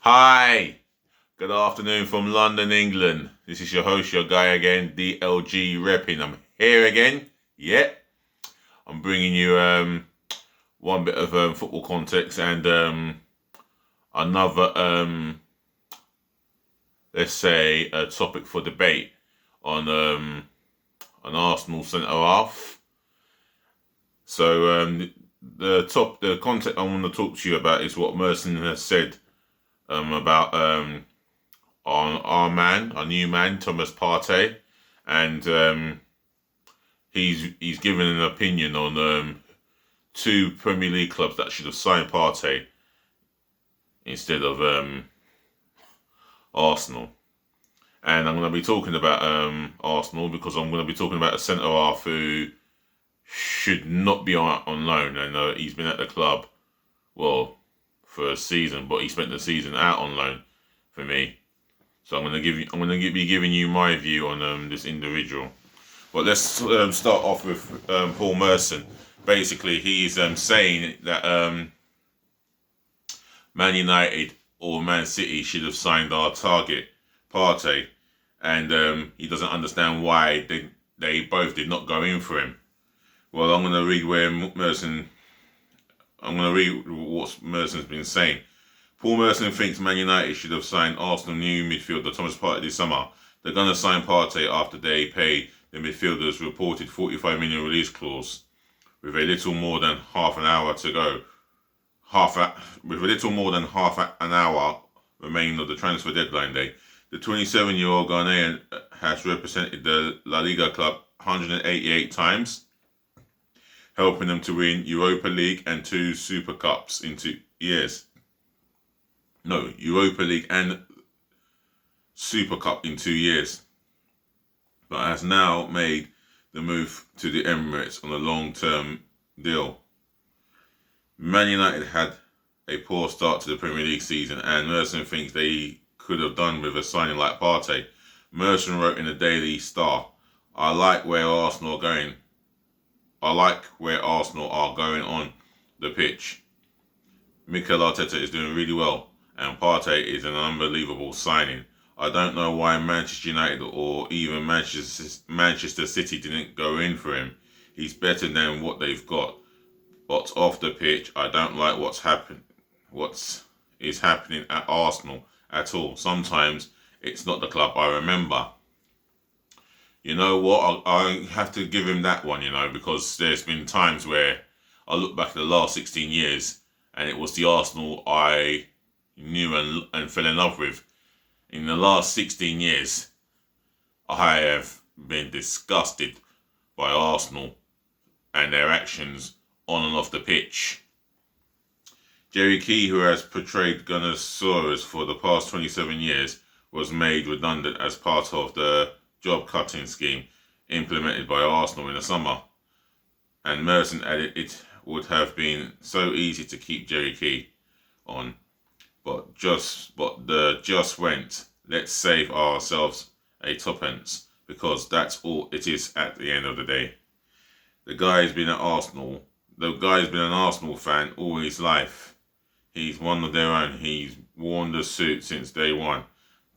Hi, good afternoon from London, England. This is your host, your guy again, DLG Reppin. I'm here again. Yeah, I'm bringing you one bit of football context and another, let's say, a topic for debate on an Arsenal centre half. So the content I want to talk to you about is what Merse has said about our new man, Thomas Partey, and he's given an opinion on two Premier League clubs that should have signed Partey instead of Arsenal. And I'm going to be talking about Arsenal because I'm going to be talking about a centre half who should not be on loan. And he's been at the club, well, for a season, but he spent the season out on loan for me. So I'm going to be giving you my view on this individual. But let's start off with Paul Merson. Basically, he's saying that Man United or Man City should have signed our target, Partey, and he doesn't understand why they both did not go in for him. Well, I'm going to read what Merson's been saying. Paul Merson thinks Man United should have signed Arsenal new midfielder Thomas Partey this summer. They're going to sign Partey after they pay the midfielder's reported 45 million release clause. With a little more than half an hour to go. With a little more than half an hour remaining of the transfer deadline day, the 27-year-old Ghanaian has represented the La Liga club 188 times, helping them to win Europa League and 2 Super Cups in 2 years. No, Europa League and Super Cup in 2 years. But has now made the move to the Emirates on a long-term deal. Man United had a poor start to the Premier League season, and Merson thinks they could have done with a signing like Partey. Merson wrote in the Daily Star, I like where Arsenal are going on the pitch. Mikel Arteta is doing really well, and Partey is an unbelievable signing. I don't know why Manchester United or even Manchester City didn't go in for him. He's better than what they've got. But off the pitch, I don't like what is happening at Arsenal at all. Sometimes it's not the club I remember. You know what? I have to give him that one, because there's been times where I look back at the last 16 years and it was the Arsenal I knew and fell in love with. In the last 16 years, I have been disgusted by Arsenal and their actions on and off the pitch. Jerry Key, who has portrayed Gunnersaurus for the past 27 years, was made redundant as part of the job-cutting scheme implemented by Arsenal in the summer. And Merson added it would have been so easy to keep Jerry Key on. But the just went, let's save ourselves a tuppence, because that's all it is at the end of the day. The guy's been an Arsenal fan all his life. He's one of their own. He's worn the suit since day one.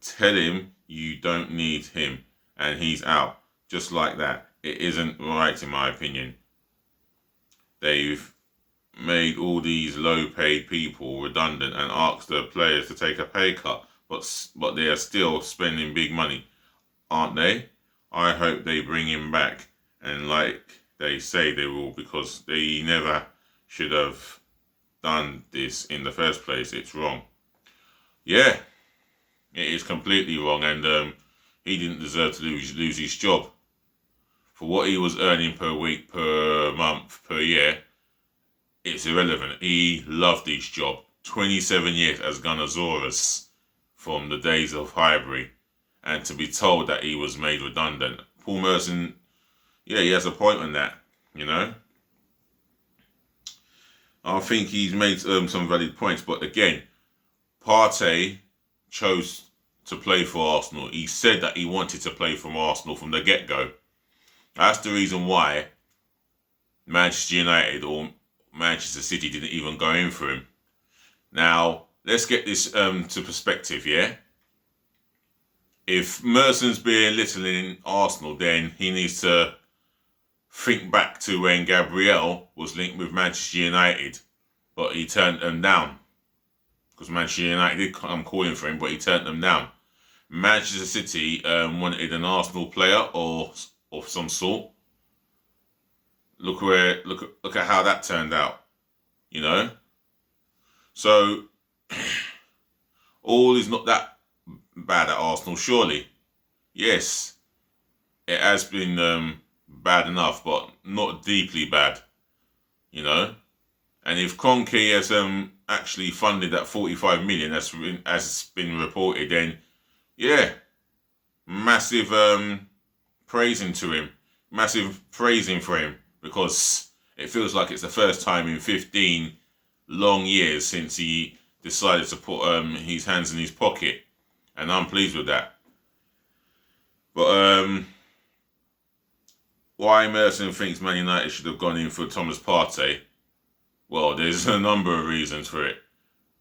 Tell him you don't need him, and he's out. Just like that. It isn't right in my opinion. They've made all these low-paid people redundant and asked the players to take a pay cut, but they are still spending big money, aren't they? I hope they bring him back, and like they say they will, because they never should have done this in the first place. It's wrong. Yeah, it is completely wrong, and he didn't deserve to lose his job. For what he was earning per week, per month, per year, it's irrelevant. He loved his job. 27 years as Gunnersaurus from the days of Highbury. And to be told that he was made redundant. Paul Merson, yeah, he has a point on that, I think he's made some valid points. But again, Partey chose to play for Arsenal. He said that he wanted to play for Arsenal from the get-go. That's the reason why Manchester United or Manchester City didn't even go in for him. Now, let's get this to perspective, yeah? If Merse's belittling Arsenal, then he needs to think back to when Gabriel was linked with Manchester United, but he turned them down. Because Manchester United did come calling for him, but he turned them down. Manchester City wanted an Arsenal player or of some sort. Look at how that turned out, you know. So all is not that bad at Arsenal, surely. Yes, it has been bad enough, but not deeply bad, you know. And if Kroenke has actually funded that 45 million as been reported, then yeah, massive praising to him, massive praising for him, because it feels like it's the first time in 15 long years since he decided to put his hands in his pocket, and I'm pleased with that. But why Merse thinks Man United should have gone in for Thomas Partey? Well, there's a number of reasons for it.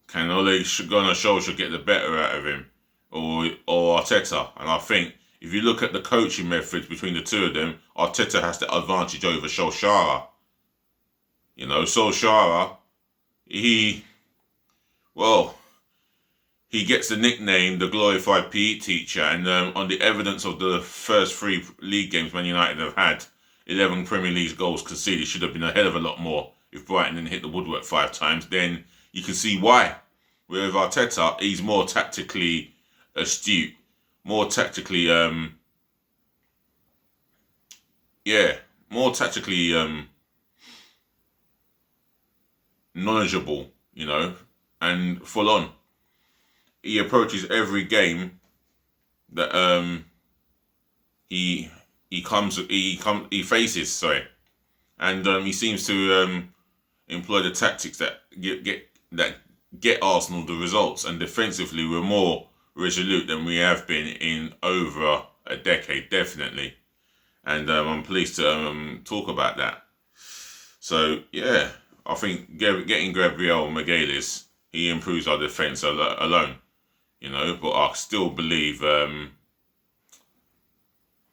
Can Ole Gunnar Solskjaer get the better out of him, or Arteta? And I think if you look at the coaching methods between the two of them, Arteta has the advantage over Solskjaer. You know, Solskjaer, he gets the nickname the glorified PE teacher, and on the evidence of the first 3 league games Man United have had, 11 Premier League goals conceded, should have been a hell of a lot more if Brighton didn't hit the woodwork 5 times, then you can see why. Whereas Arteta, he's more tactically astute, more tactically, knowledgeable, you know, and full on. He approaches every game that he faces, and he seems to employ the tactics that get Arsenal the results, and defensively we're more resolute than we have been in over a decade, definitely. And I'm pleased to talk about that. So yeah, I think getting Gabriel Magalhaes, he improves our defence alone, you know. But I still believe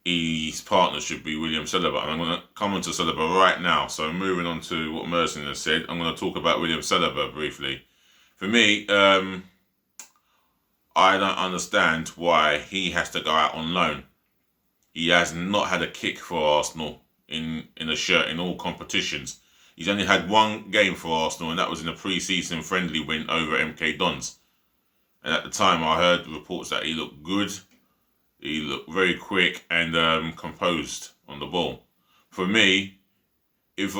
his partner should be William Saliba. And I'm going to come on to Saliba right now. So moving on to what Merson has said, I'm going to talk about William Saliba briefly. For me, I don't understand why he has to go out on loan. He has not had a kick for Arsenal in a shirt in all competitions. He's only had 1 game for Arsenal, and that was in a pre-season friendly win over MK Dons. And at the time, I heard reports that he looked good. He looked very quick and composed on the ball. For me, if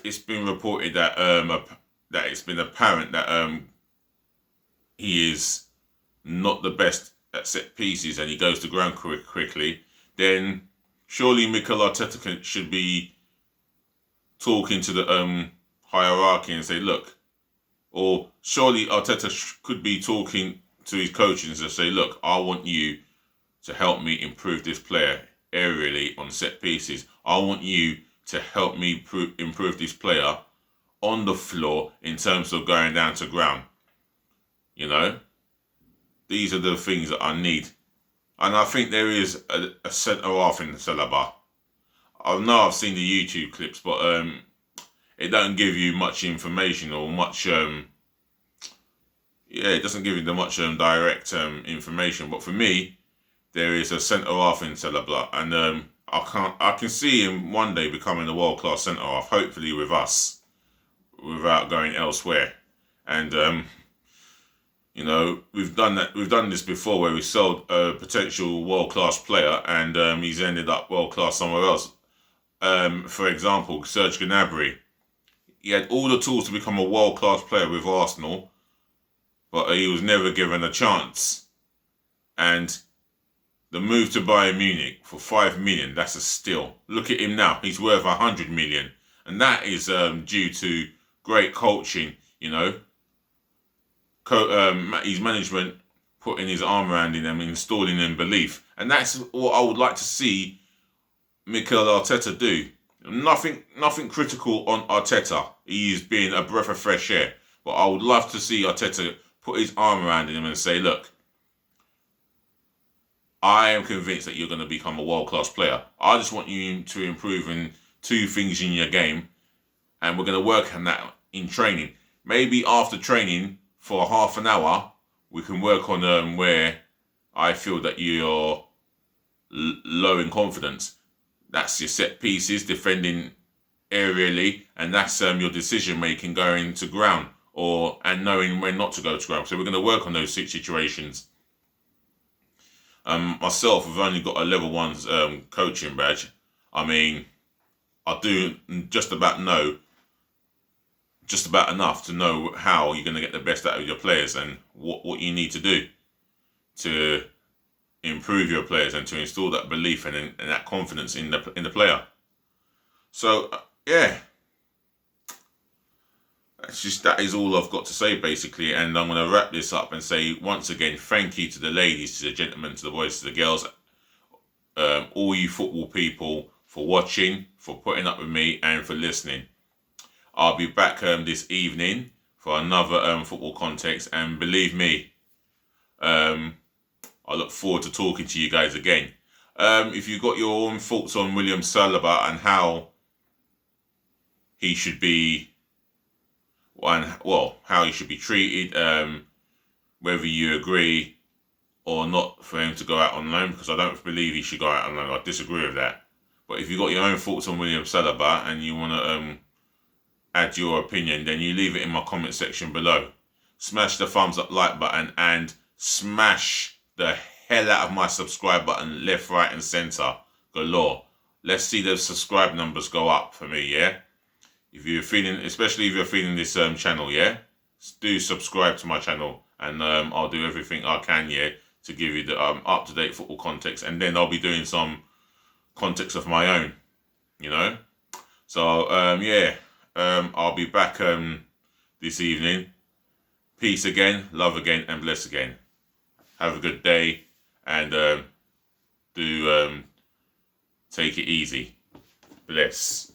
it's been reported that that it's been apparent that he is not the best at set pieces and he goes to ground quickly, then surely Mikel Arteta should be talking to the hierarchy and say, look, or surely Arteta could be talking to his coaches and say, look, I want you to help me improve this player aerially on set pieces. I want you to help me improve this player on the floor in terms of going down to ground. You know, these are the things that I need. And I think there is a centre-half in Saliba. I know I've seen the YouTube clips, but it doesn't give you much information or much... it doesn't give you the much direct information. But for me, there is a centre-half in Saliba. And I can see him one day becoming a world-class centre-half, hopefully with us, without going elsewhere. And... you know, we've done that. We've done this before, where we sold a potential world-class player, and he's ended up world-class somewhere else. For example, Serge Gnabry. He had all the tools to become a world-class player with Arsenal, but he was never given a chance. And the move to Bayern Munich for 5 million, that's a steal. Look at him now; he's worth 100 million, and that is due to great coaching. You know. His management putting his arm around him and installing in belief. And that's what I would like to see Mikel Arteta do. Nothing critical on Arteta. He is being a breath of fresh air. But I would love to see Arteta put his arm around him and say, look, I am convinced that you're going to become a world-class player. I just want you to improve in 2 things in your game, and we're going to work on that in training. Maybe after training for half an hour, we can work on where I feel that you're low in confidence. That's your set pieces, defending aerially, and that's your decision making going to ground and knowing when not to go to ground. So we're going to work on those 6 situations. Myself, I've only got a level 1 coaching badge. I mean, I do just about enough to know how you're going to get the best out of your players and what you need to do to improve your players and to install that belief and that confidence in the player. So yeah, that is all I've got to say basically, and I'm going to wrap this up and say once again thank you to the ladies, to the gentlemen, to the boys, to the girls, all you football people, for watching, for putting up with me, and for listening. I'll be back this evening for another football context, and believe me, I look forward to talking to you guys again. If you've got your own thoughts on William Saliba and how he should be, how he should be treated, whether you agree or not for him to go out on loan, because I don't believe he should go out on loan. I disagree with that. But if you've got your own thoughts on William Saliba and you want to add your opinion, then you leave it in my comment section below. Smash the thumbs up like button and smash the hell out of my subscribe button left, right and centre galore. Let's see those subscribe numbers go up for me, yeah? Especially if you're feeling this channel, yeah? Do subscribe to my channel, and I'll do everything I can, yeah, to give you the up-to-date football context, and then I'll be doing some context of my own, you know? So, I'll be back this evening. Peace again, love again, and bless again. Have a good day, and do take it easy. Bless.